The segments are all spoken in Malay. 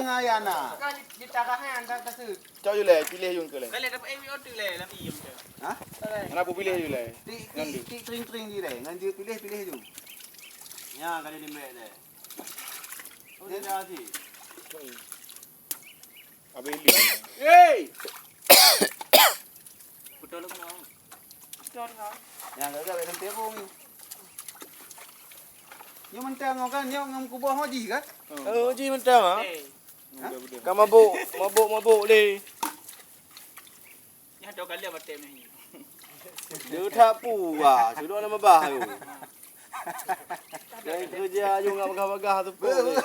ngayana. Kan ditarahan tak tahu. Cak Yulai pilih yung ke lai. Kalau dapat order lah lama iya betul. Ha? Kenapa pilih Yulai? Ti tring di deh. Ngan dia pilih tu. Ya, kalau di mek deh. Oh, dia jadi. Apa ini? Hey. Betul lah kau. Betul kau. Yang gak ada tempung ni. Nyo mentang kan nyo ngam kubah haji kan? Oh, ji mentang ah. Budak-budak. Kau mabuk le. Ya 2 kali apa tem ni. Dia tak puas. Sudah nama bahu. Dari kerja ayo ngap bagah-bagah tu pun.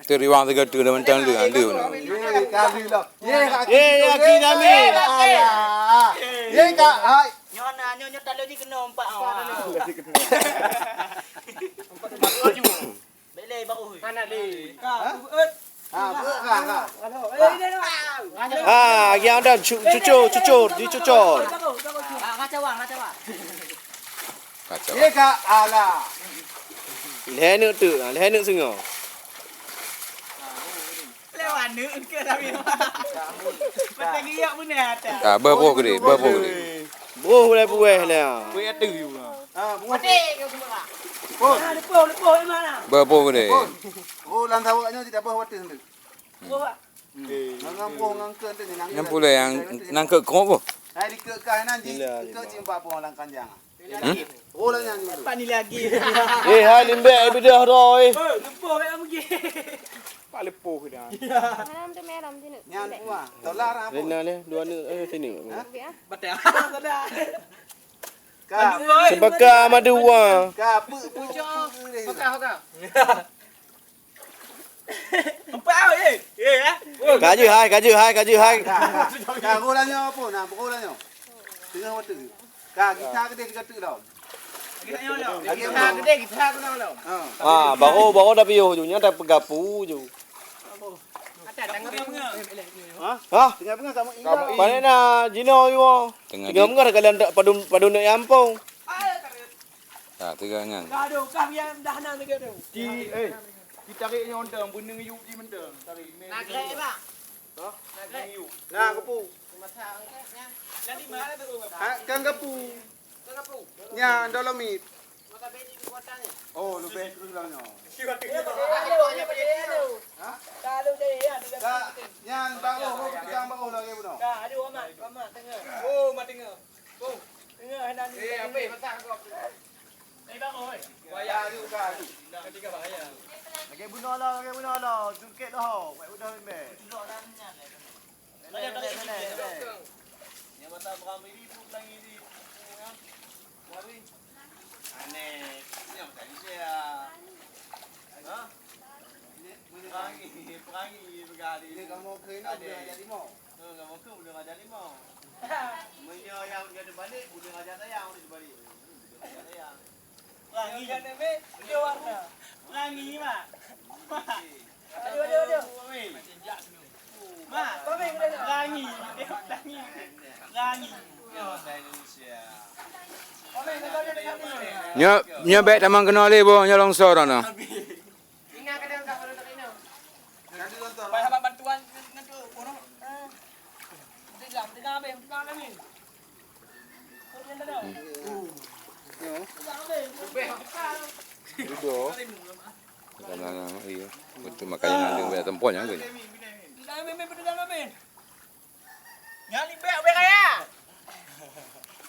Tu riwang tiga tu dah mentang lu andu. Ye kali lah. Ye ya kita ni. Alah. Ye kak ai. Nyonya tak lagi kena 4 awak. Bele baru. Mana ni? Ha? Ha, kak. Ah, yang ada cucur, dicucur. Kaca wang. Kacau. Ye kak alah. Lehenuk tu, lehenuk sungai. Lewat ni ke tapi. Betul giyak pun ada. Ah, berapa gede, berapa gede. Buah boleh buah lah. Kau ada you lah. Ha, bunga. Mati kau semua. Pun. Lepo mana? Berapa gede. Oh, lantawaknya tidak apa watis tu. Buat. Ngam poh ngangke tu ni nang. Yang pula yang nangkep kau apa? Hai dikek kai nanti. Dikek cimpak poh lang kanjang. Oh lah yang ni. Pani lagi. Hai limbek bedah roy. Lepo yang pergi. Pak lepoh dah. Malam tu meram sini. Nyan puah. Tolar apa? Rena ni, dua ni sini. Betul. Sudah. Kak. Sebakar madu wah. Kak pu pu. Hokah. Empau eh. Kaji hai. Kak golanya apa? Nah, golanya. Tengah waktu. Kak kita gede dekat dah. Kita nyolong. Kita gede kita nyolong. Ah, baru dah piuh je, dah pegapu je. Ada tengah-tengah. Ha? Tengah tengah sama ini. Panen na jino yo. Tengah Tengah di. mengar kalian tak padun nak yampong. Ah, tiga ngang. Aduh, kami yang dah nang dekat tu. Kita tarik nyondang benda you di mentang. Tarik. Nak gerak pak. Nak you. Nah, kepu. Masak nya. Jadi mana tu? Ha, kan kepu. Kenapa? Nya dolomit. Maka beli di kota ni. Oh, lebih terus lah nyo. Ada beli tu. Ha? Kalau dia Kak, nyan baru pegang baru lagi buno. Dah, ada Muhammad tengah. Oh, mat tengah. Oh, tengah hendak ni. Apa masak kau? Ni bang oi. Waya tu kak tu. Ketika bahaya. Lagi bunuh lah. Sungkit dah. Buat bunuh ni. Yang mata beramai ribu pelangi ni. Mari. Aneh. Ni apa tadi saya? Ha? Perangi bergali. Ini kamu kena boleh jadi mau. Kamu ke boleh ajar limau. Menyo yang dia ada balik, boleh ajar sayang boleh balik. Ajar sayang. Pelangi kan ni, dia warna. Pelangi mak. Aduh. Mak, pelangi. Pelangi. Indonesia. Nya baik tamang kena le bo nya longsor dah. Ingat kadang tak perlu tak ini. Nanti nonton. Bayar bantuan dengan tu, orang. Tengah ni. Kau yang dah. Duduk. Karena iya. Betul makanya nanti bayar tempohnya kan. Dah memang betul dah memang. Nyali bek kaya.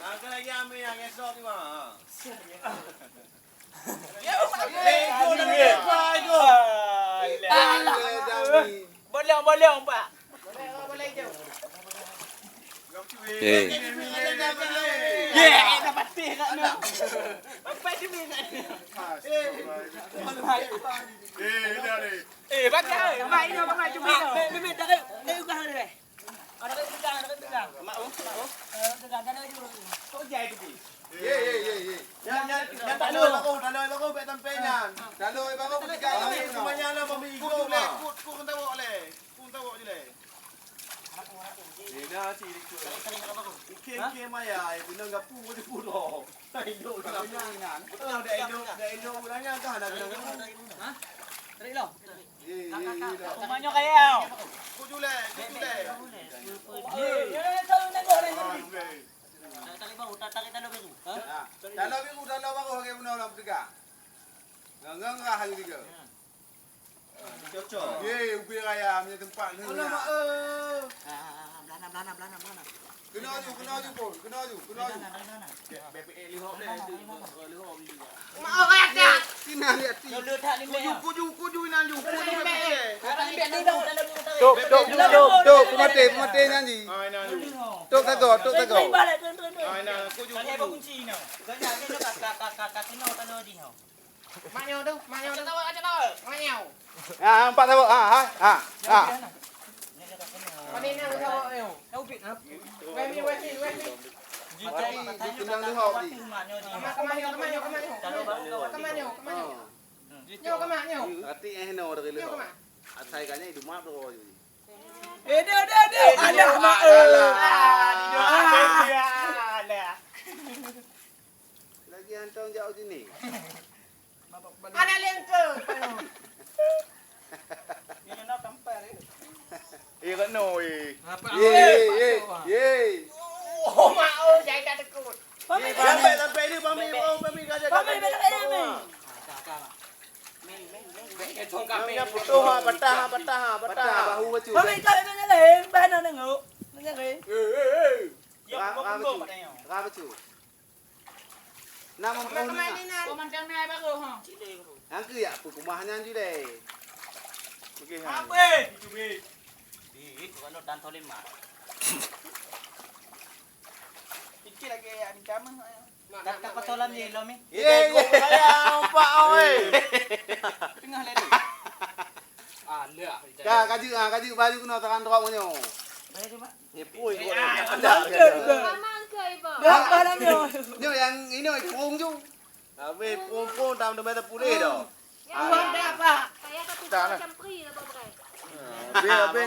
Angkat lagi ambil yang esok ni mah. Ya, boleh pak. Boleh je. Dapat teh kat ni. Apa dia ni kat ni? Bagai. Mai ni apa cuma. Memang dah ugah ni. Ada tegang. Mak. Tegang kan lagi. Kau jai tu. Ye. Yang tak loi baru bet tempenya. Kalau baru tiga Kami kali. semuanya lah membeli Kau go le, mah. kau kena bawa le. Kau tahu je le. Dah si ikut. Kem maya, guna gapu je puro. Induk dah. Betul dah induk ulangnya kah ada guna gapu. Ha? Rumahnya kaya. Kujule. Dalam aku hanya menolong tiga. Ngang hanya tiga. Cocok. Ye, ubi raya punya tempat ni. Alamak. Belana. Kena aju pun. BPA lihok dia. Mau kaya tak? Sina lihat ti. Kuju nanju. Tok, pemate nyanyi. Ai nanju. Tok tago. Kuju. Empat tago. Tunang lihok ni. Ati heno dari lihok. Atai kanya hidup mak tu. Ada mak. Lagi antong jauh sini. Ada lengke. Iya kan noi. Ye. Oh mak jai tak tekut. Sampai ni pami kaja. Kami putuh patah. Bahu bacu. Pami tak ada leh, bahan ada ngau. Ra bacu. Nama pun ni. Komandan mai baru ha. Angku ya rumahnya anju deh. Apa? Kalau dan tolim mak. Iki lagi ada jaman. Kata patolan ni lo mi. Ye. Pak oi. Tengah leh. Kaji baju kena tekan terok punya. Nyepui gua. Mama angka ibu. Berapa namanya? Nyo yang ini pung ju. Tapi pun tam demet pulih dah. Yang Buat apa? saya satu macam pri lah bapak. Be